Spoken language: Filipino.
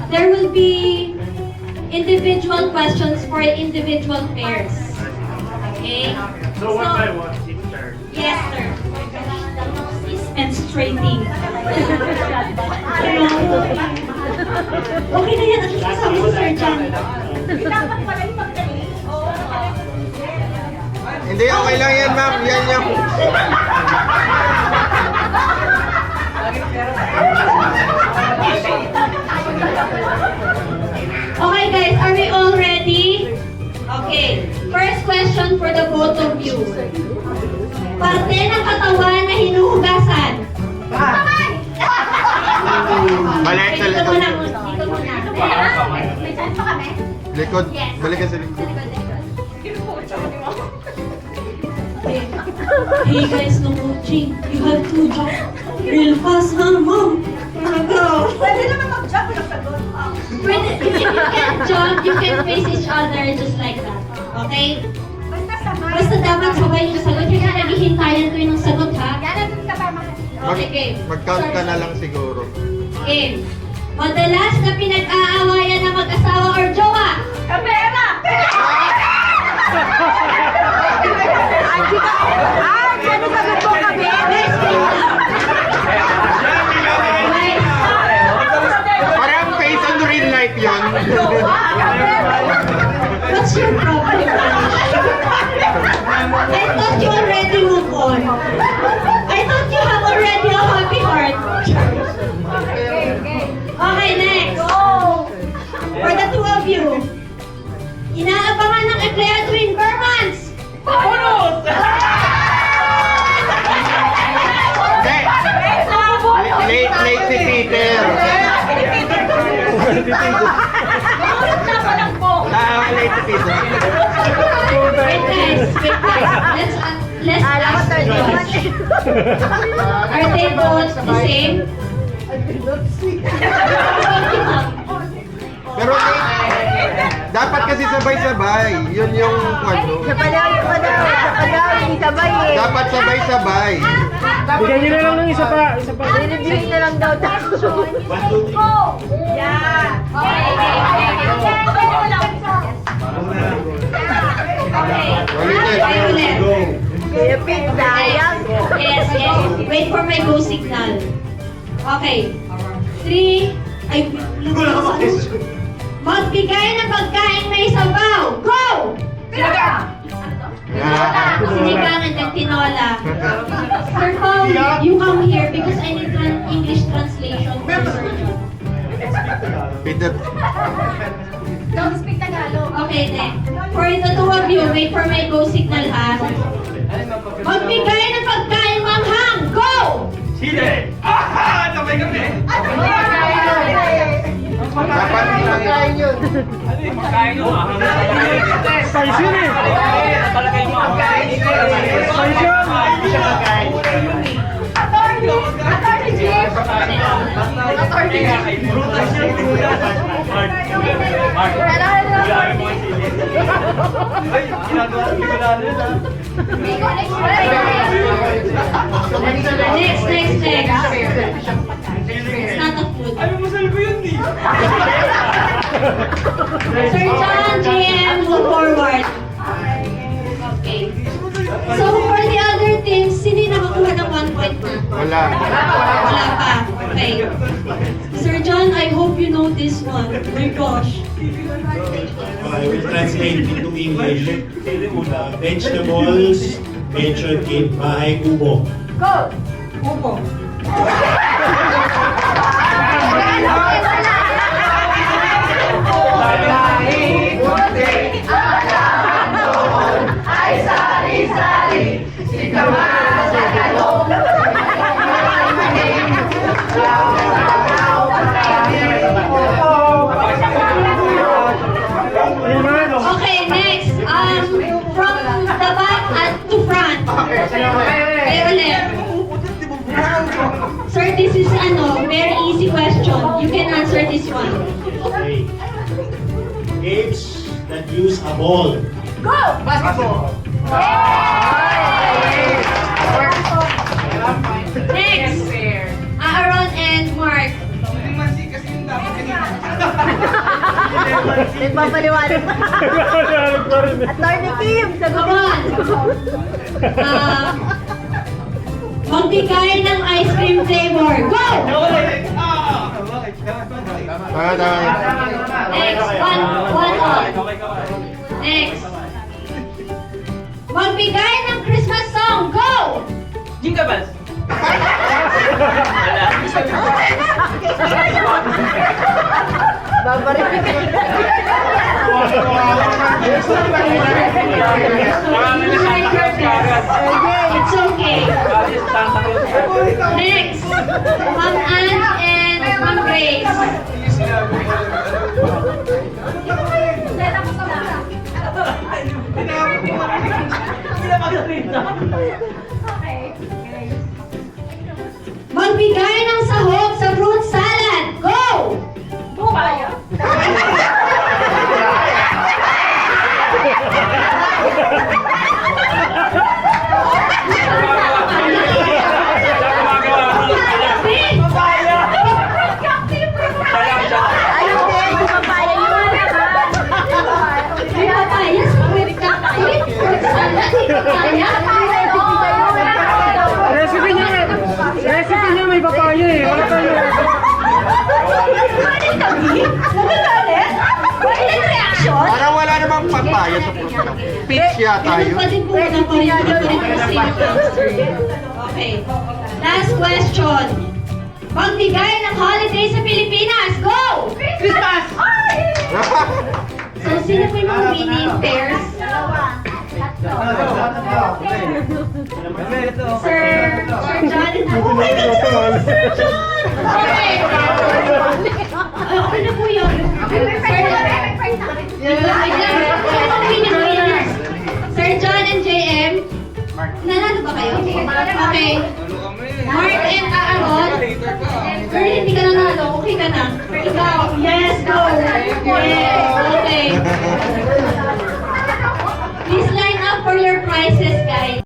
There will be individual questions for individual pairs. Okay? So one by one, each turn. Yes, sir. Is menstruating. Okay na yan. At least kasama si Sir John. Hindi, okay lang yan, ma'am. Yan yung... Okay guys, are we all ready? Okay. First question for the both of you. Parte ng katawan na hinuhugasan. Balik sa Dito likod. muna. Dito muna. May chance pa kami? Likod. Yes. Balik ka sa likod. Hey guys, no coaching. You have to jump real fast, huh, mom? Pwede naman mag-jump yung sagot. Pwede, if you can jump, you can face each other just like that. Okay? Basta sabay. Basta dapat sabay yung sagot. Hindi na naghihintayan ko yung sagot, ha? Yan ang kasama. Okay, game. Mag-count ka Sorry. na lang siguro. Game. Madalas na pinag-aawayan ng mag-asawa or jowa. Kapera! Ano sagot ko kami? Guys, wait lang. Guys, Parang face on real life yun. what's your problem? I thought you already moved on. I thought you have already a happy heart. Okay, next. For the two of you. Inaabangan ng empleyado tuwing Burmans. Hey! Late si Peter. Late si Peter. Wait guys, let's ask this. Are they both the same? Pero dapat kasi sabay-sabay. Yun yung ano. Hindi sabay eh. Dapat sabay-sabay. Bigyan niyo na lang ng isa pa. Isa pa. I-review na lang daw. Go! Yeah! Okay, ulit. Kaya pig, sayang. Yes, yes. Wait for my go signal. Okay. 3, ay, magbigay ng pagkain may sabaw. Go! Sinigang and then tinola. Sir Paul, you come here because I need an English translation for Sir John. Peter. Don't speak Tagalog. Okay, then. For the two of you, wait for my go signal, ha? Magbigay ng pagkain manghang. Go! Sile! Aha! Sabay kami! Dapat pagkain yun. Ano yung pagkain mo? Spicy yun eh! Palagay mo. Spicy yun! Hindi siya pagkain. Attorney Chief! Attorney Chief! Brutas yun! Mark! Mark! Mo ang sili. Ay! Ginagawa ko na yun ah! Next. It's not a food. Ay! Masal ko yun eh! Sir John, GM, move forward. Okay. So for the other teams, sino yung nakakuha ng 1 point na? Wala. Wala pa. Okay. Sir John, I hope you know this one. Oh my gosh. I will translate into English. Vegetables mentioned in Bahay Kubo. Go! Upo. Okay, next. From the back to front. Kayo ulit. Sir, this is very easy question. You can answer this one. Okay. Games that use a ball. Go! Basketball. Next. Aaron and Nagpapaliwanag pa. Attorney Kim, Come sagutin mo. on! Magbigay ng ice cream flavor. Go! Tama, tama. Next, one on. Next. Magbigay ng Christmas song. Go! Jingle bells. Babarinig ka. It's okay. Next, Ma'am Ann and Ma'am Grace. Magbigay ng sahog sa fruit salad. Go! Ayun din, papaya yun. May papaya sa fruit cocktail? Fruit salad? May papaya? Recipe niya may papaya eh. Wala tayo. Nagagalit? Walang reaction? Parang wala namang papaya sa fruit cup. Peach yata Ganun yun. pa din po na pa rin Okay. Last question. Magbigay ng holiday sa Pilipinas. Go! Christmas! So, sino po yung mga winning pairs? Sir John? Oh my God! Sir John! Okay. Okay na po yun. Sir John, Sir John and JM, nanalo ba kayo? Okay. Mark and Aaron, pero hindi ka nanalo, okay ka na. Ikaw, yes, go! Yes, okay. Please line up for your prizes, guys.